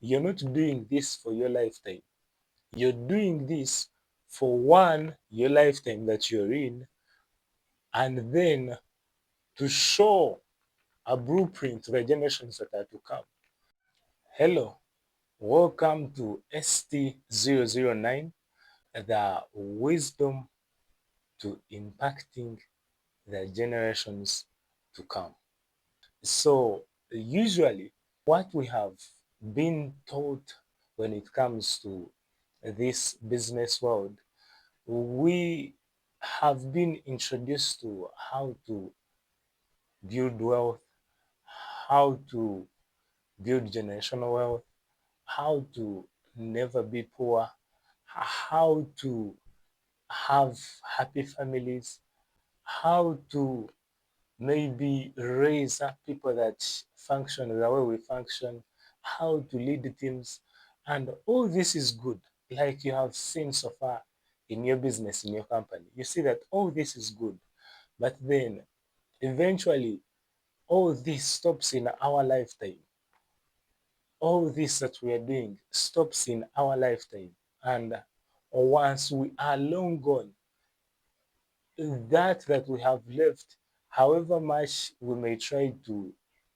you're not doing this for your lifetime. You're doing this for one, your lifetime that you're in, and then to show a blueprint to the generations that are to come. Hello, welcome to ST009, the wisdom to impacting the generations to come. So, usually, what we have been taught when it comes to this business world, we have been introduced to how to build wealth, how to build generational wealth, how to never be poor, how to have happy families, how to maybe raise up people that function the way we function, how to lead teams, and all this is good. Like you have seen so far in your business, in your company, you see that all this is good, but then eventually all this stops in our lifetime. All this that we are doing stops in our lifetime, and once we are long gone, that we have left, however much we may try to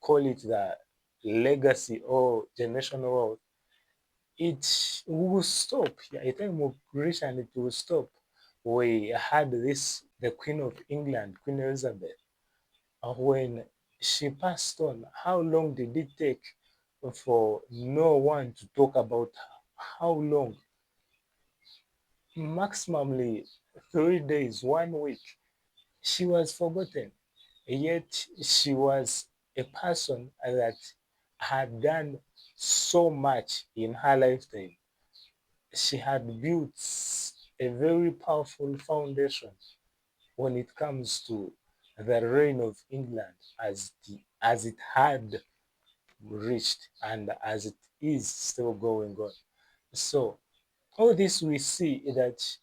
call it the legacy or generational wealth, it will stop. Yeah, a time will reach and it will stop. We had this, the Queen of England, Queen Elizabeth, when she passed on. How long did it take for no one to talk about her? How long? Maximally 3 days, 1 week. She was forgotten. Yet she was a person that had done so much in her lifetime. She had built a very powerful foundation when it comes to the reign of England as it had reached and as it is still going on. So all this we see that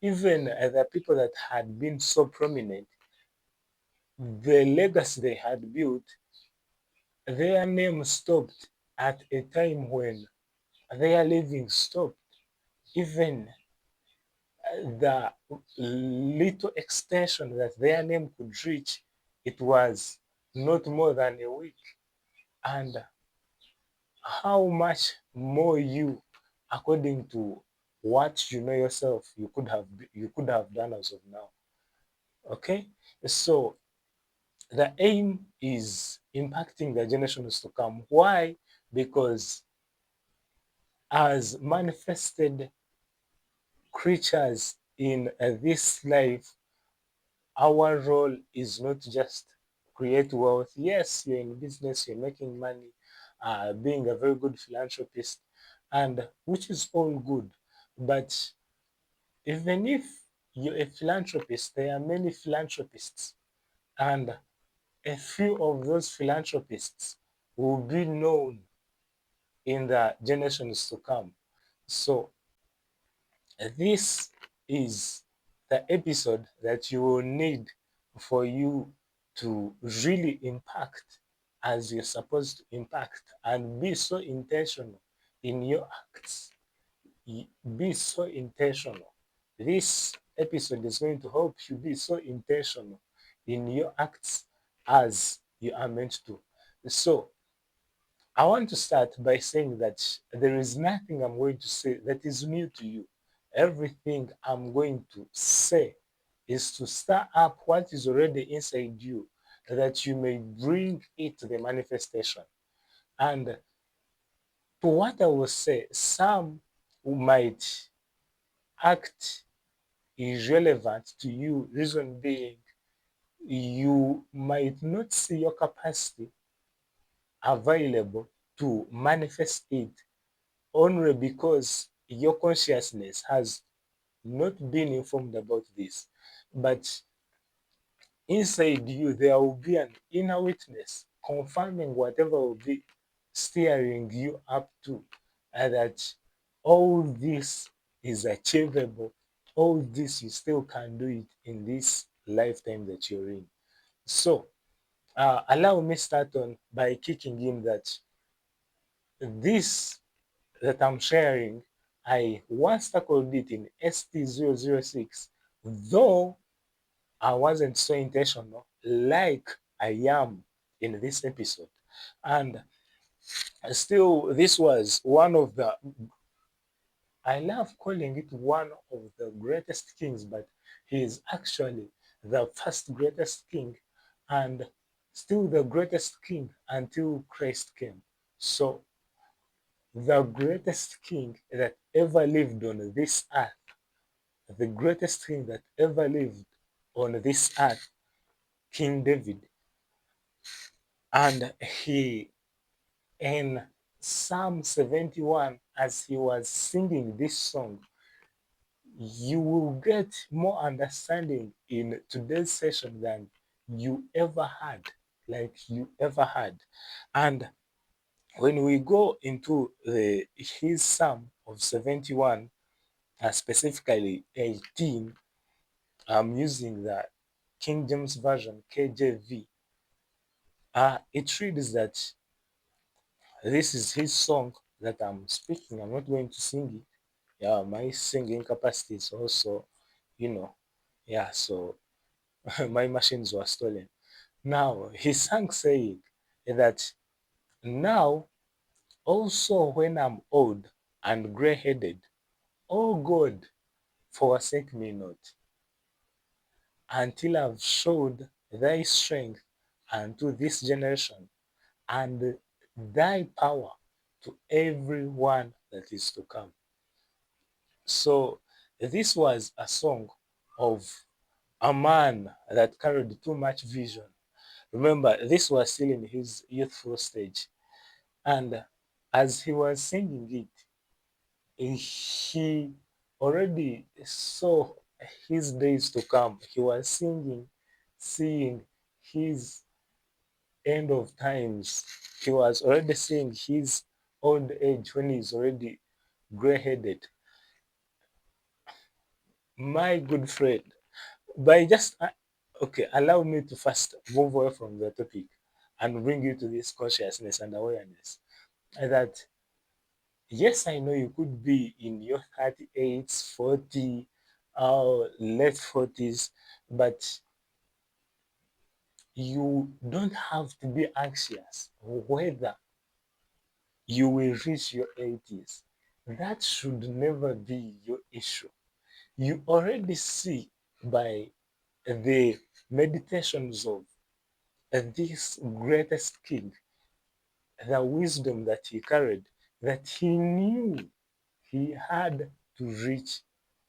even the people that had been so prominent, the legacy they had built, their name stopped at a time when their living stopped. Even the little extension that their name could reach, it was not more than a week. And how much more you, according to what you know yourself, you could have done as of now. Okay, so the aim is impacting the generations to come. Why? Because as manifested creatures in this life, our role is not just create wealth. Yes, you're in business, you're making money, being a very good philanthropist, and which is all good. But even if you're a philanthropist, there are many philanthropists, and a few of those philanthropists will be known in the generations to come. So this is the episode that you will need for you to really impact as you're supposed to impact and be so intentional in your acts. Be so intentional. This episode is going to help you be so intentional in your acts as you are meant to. So, I want to start by saying that there is nothing I'm going to say that is new to you. Everything I'm going to say is to stir up what is already inside you that you may bring it to the manifestation. And to what I will say, some who might act irrelevant to you, reason being, you might not see your capacity available to manifest it only because your consciousness has not been informed about this. But inside you, there will be an inner witness confirming whatever will be steering you up to, and that all this is achievable, all this you still can do it in this lifetime that you're in. So, allow me start on by kicking in that This that I'm sharing, I once tackled it in ST006, though I wasn't so intentional like I am in this episode. And still, this was one of the, I love calling it one of the greatest kings, but he is actually the first greatest king and still the greatest king until Christ came. So, the greatest king that ever lived on this earth, the greatest king that ever lived on this earth, King David, and he in Psalm 71, as he was singing this song, you will get more understanding in today's session than you ever had, like you ever had. And when we go into his Psalm of 71, specifically 18, I'm using the King James Version, KJV. It reads that this is his song that I'm speaking. I'm not going to sing it. Yeah, my singing capacity is also, you know, yeah, so my machines were stolen. Now, he sang saying that now also when I'm old and gray headed, oh God, forsake me not, until I've showed thy strength unto this generation and thy power to everyone that is to come. So this was a song of a man that carried too much vision. Remember, this was still in his youthful stage. And as he was singing it, he already saw his days to come. He was singing, seeing his end of times. He was already seeing his old age when he's already gray headed. My good friend, by just okay, allow me to first move away from the topic and bring you to this consciousness and awareness that yes, I know you could be in your 38s, 40, late 40s, but you don't have to be anxious whether you will reach your 80s. That should never be your issue. You already see by the meditations of this greatest king, the wisdom that he carried, that he knew he had to reach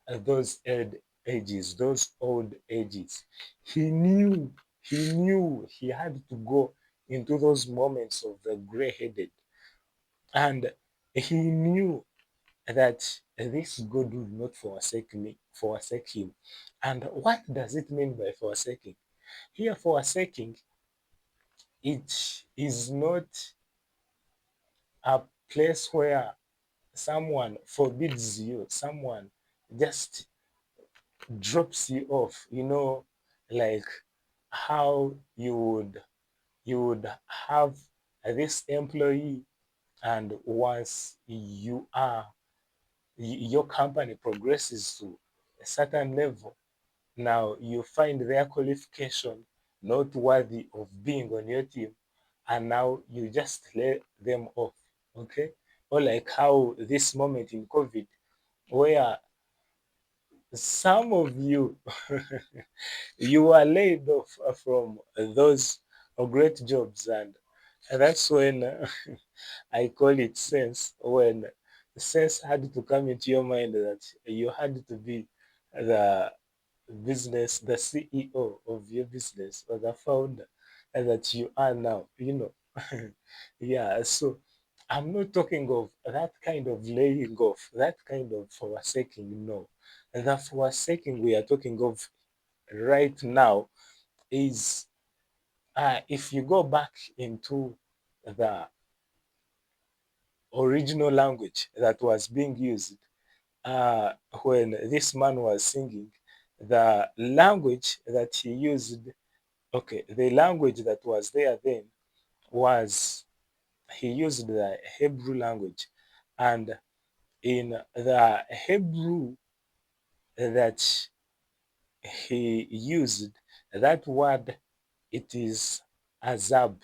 those old ages. He knew he had to go into those moments of the gray-headed, and he knew that this God would not forsake him. And what does it mean by forsaking? Here, forsaking, it is not a place where someone forbids you, someone just drops you off, like how you would have this employee, and once your company progresses to a certain level, now you find their qualification not worthy of being on your team, and now you just let them off. Okay, or like how this moment in COVID, where some of you you were laid off from those great jobs, and that's when I call it sense, when sense had to come into your mind that you had to be the the CEO of your business, or the founder that you are now. Yeah, so I'm not talking of that kind of laying off, that kind of forsaking, no. The forsaking we are talking of right now is, if you go back into the original language that was being used when this man was singing, the language that he used, okay, the language that was there then was he used the Hebrew language. And in the Hebrew that he used, that word, it is azab,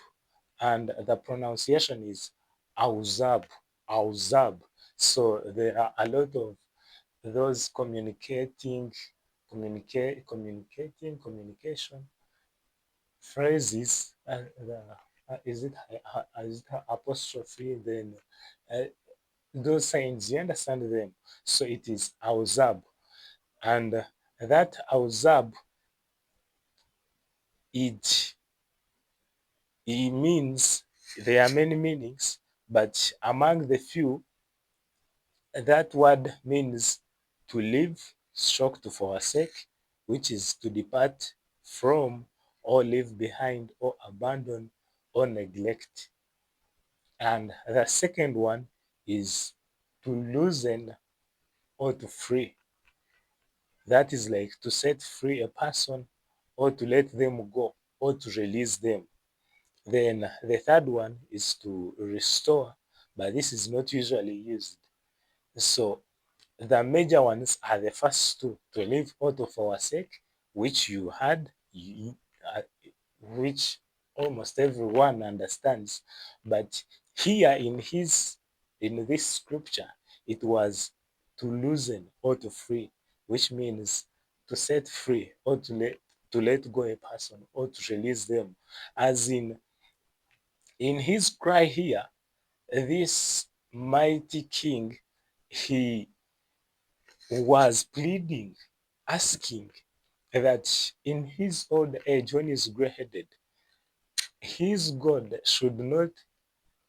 and the pronunciation is auzab, auzab. So there are a lot of those communication phrases. Is it apostrophe? Then uh, those signs, you understand them. So it is auzab, and that auzab, it it means, there are many meanings, but among the few, that word means to leave, stroke to forsake, which is to depart from, or leave behind, or abandon, or neglect. And the second one is to loosen or to free. That is like to set free a person, or to let them go, or to release them. Then the third one is to restore, but this is not usually used. So the major ones are the first two: to live out of our sake, which you had, which almost everyone understands. But here in this scripture, it was to loosen or to free, which means to set free, or to let go a person, or to release them. As in his cry here, this mighty king, he was pleading, asking that in his old age, when he's gray-headed, his God should not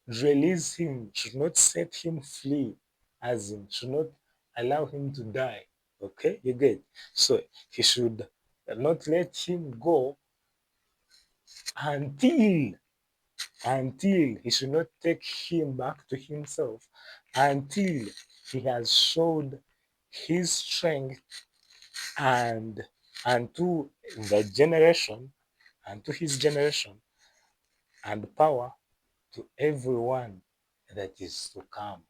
release him, should not set him free, as in, should not allow him to die. Okay, you get? So he should not let him go until he should not take him back to himself until he has showed his strength and to the generation and to his generation, and power to everyone that is to come,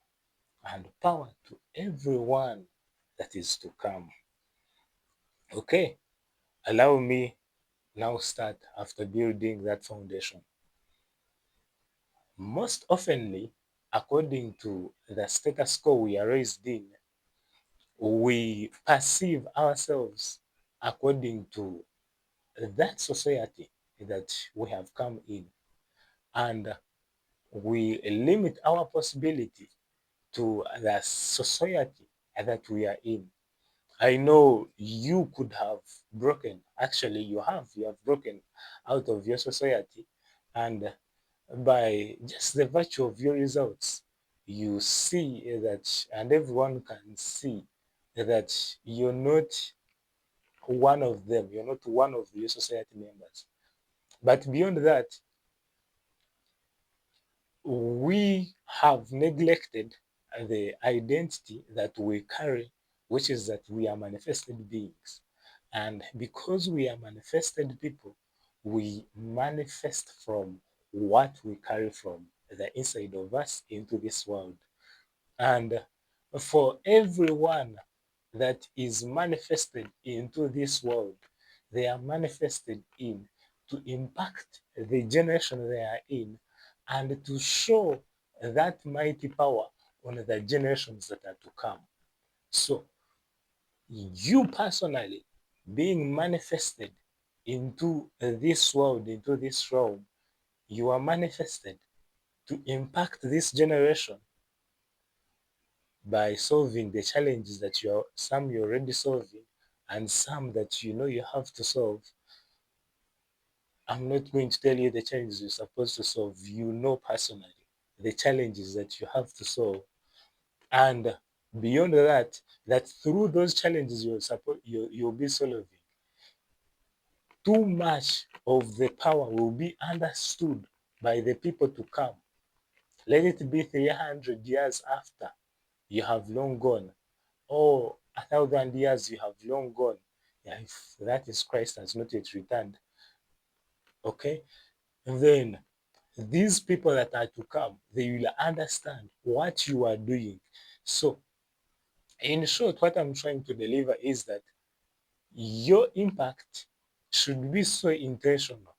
and power to everyone that is to come. Okay, allow me now start after building that foundation. Most oftenly, according to the status quo we are raised in, we perceive ourselves according to that society that we have come in, and we limit our possibility to the society that we are in. I know you could have broken, actually, you have broken out of your society, and by just the virtue of your results, you see that, and everyone can see that you're not one of them, you're not one of your society members. But beyond that, we have neglected the identity that we carry, which is that we are manifested beings. And because we are manifested people, we manifest from what we carry from the inside of us into this world. And for everyone that is manifested into this world, they are manifested in to impact the generation they are in, and to show that mighty power on the generations that are to come. So, you personally being manifested into this world, into this realm, you are manifested to impact this generation by solving the challenges that you're already solving, and some that you know you have to solve. I'm not going to tell you the challenges you're supposed to solve. You know personally the challenges that you have to solve. And beyond that, that through those challenges you'll be solving, too much of the power will be understood by the people to come. Let it be 300 years after you have long gone, or 1,000 years you have long gone. Yeah, if that is Christ has not yet returned. Okay, and then these people that are to come, they will understand what you are doing. So, in short, what I'm trying to deliver is that your impact should be so intentional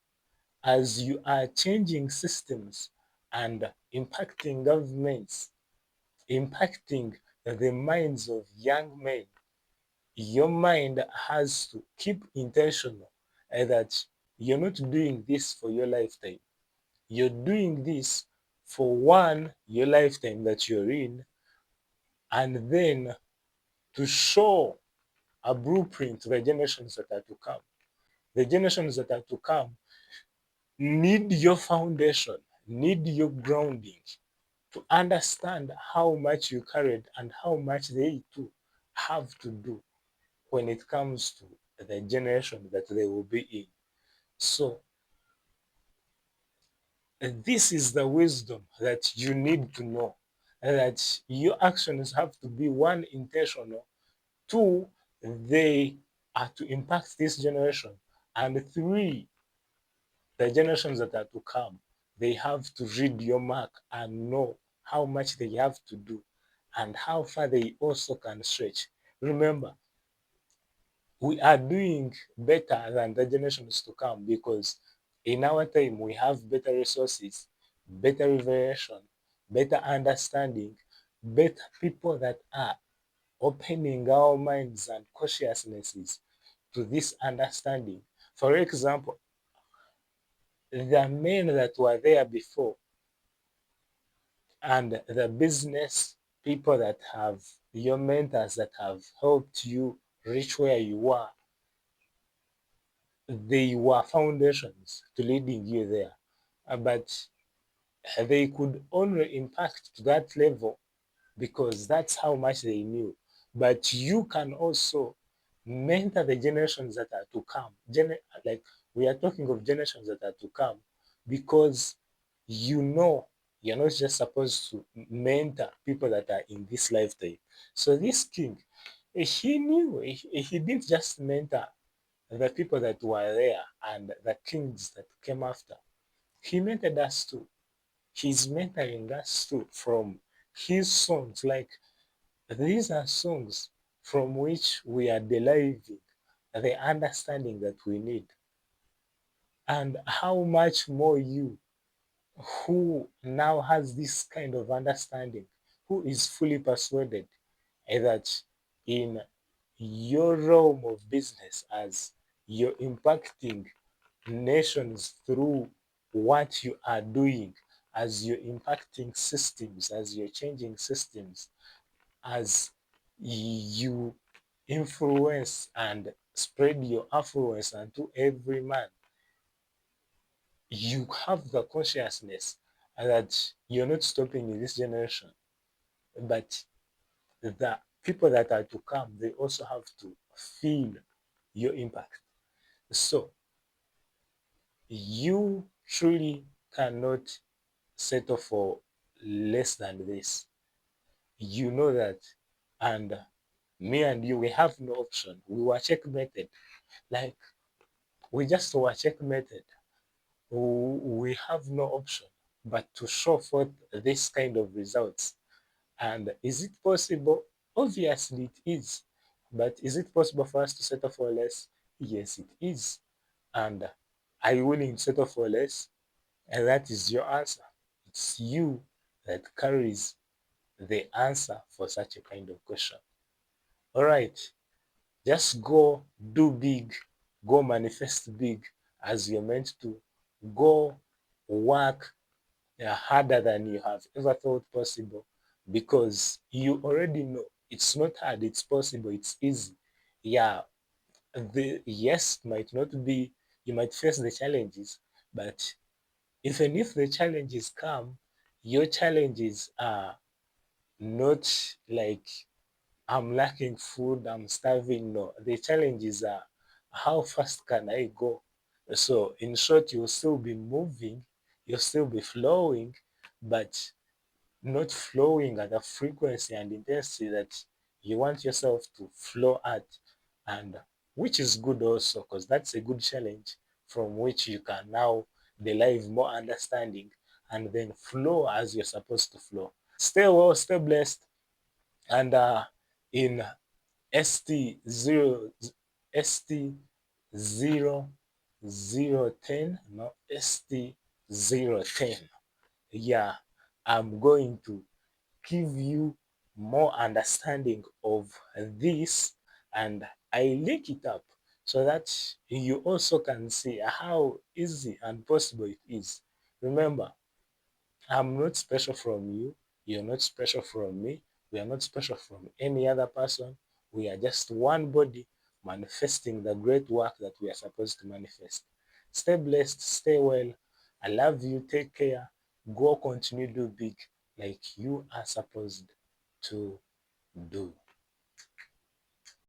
as you are changing systems and impacting governments, impacting the minds of young men. Your mind has to keep intentional that you're not doing this for your lifetime. You're doing this for one, your lifetime that you're in, and then to show a blueprint to the generations that are to come. The generations that are to come need your foundation, need your grounding to understand how much you carried and how much they too have to do when it comes to the generation that they will be in. So, this is the wisdom that you need to know, that your actions have to be one, intentional, two, they are to impact this generation, and three, the generations that are to come, they have to read your mark and know how much they have to do and how far they also can stretch. Remember, we are doing better than the generations to come because in our time we have better resources, better revelation, better understanding, better people that are opening our minds and consciousnesses to this understanding. For example, the men that were there before and the business people that have your mentors that have helped you reach where you are, they were foundations to leading you there. But they could only impact to that level because that's how much they knew. But you can also mentor the generations that are to come. Like we are talking of generations that are to come because you know you're not just supposed to mentor people that are in this lifetime. So this king, he knew he didn't just mentor the people that were there and the kings that came after. He mentored us too. He's mentoring us too from his songs. Like these are songs from which we are deriving the understanding that we need. And how much more you, who now has this kind of understanding, who is fully persuaded that in your realm of business, as you're impacting nations through what you are doing, as you're impacting systems, as you're changing systems, as you influence and spread your affluence unto every man, you have the consciousness that you're not stopping in this generation, but the people that are to come, they also have to feel your impact. So you truly cannot settle for less than this. You know that, and me and you, we have no option. We were checkmated. Like we just were checkmated. We have no option but to show forth this kind of results. And is it possible? Obviously, it is. But is it possible for us to settle for less? Yes, it is. And are you willing to settle for less? And that is your answer. It's you that carries the answer for such a kind of question. All right, just go do big, go manifest big as you're meant to. Go work harder than you have ever thought possible because you already know it's not hard, it's possible, it's easy. Yeah, the yes might not be, you might face the challenges, but even if the challenges come, your challenges are not like I'm lacking food, I'm starving. No, the challenges are how fast can I go? So, in short, you'll still be moving, you'll still be flowing, but not flowing at the frequency and intensity that you want yourself to flow at, and which is good also because that's a good challenge from which you can now derive more understanding and then flow as you're supposed to flow. Stay well, stay blessed, and in ST0 ST010, no, ST010. Yeah, I'm going to give you more understanding of this, and I link it up so that you also can see how easy and possible it is. Remember, I'm not special from you. You're not special from me. We are not special from any other person. We are just one body manifesting the great work that we are supposed to manifest. Stay blessed, stay well. I love you. Take care. Go continue to do big like you are supposed to do.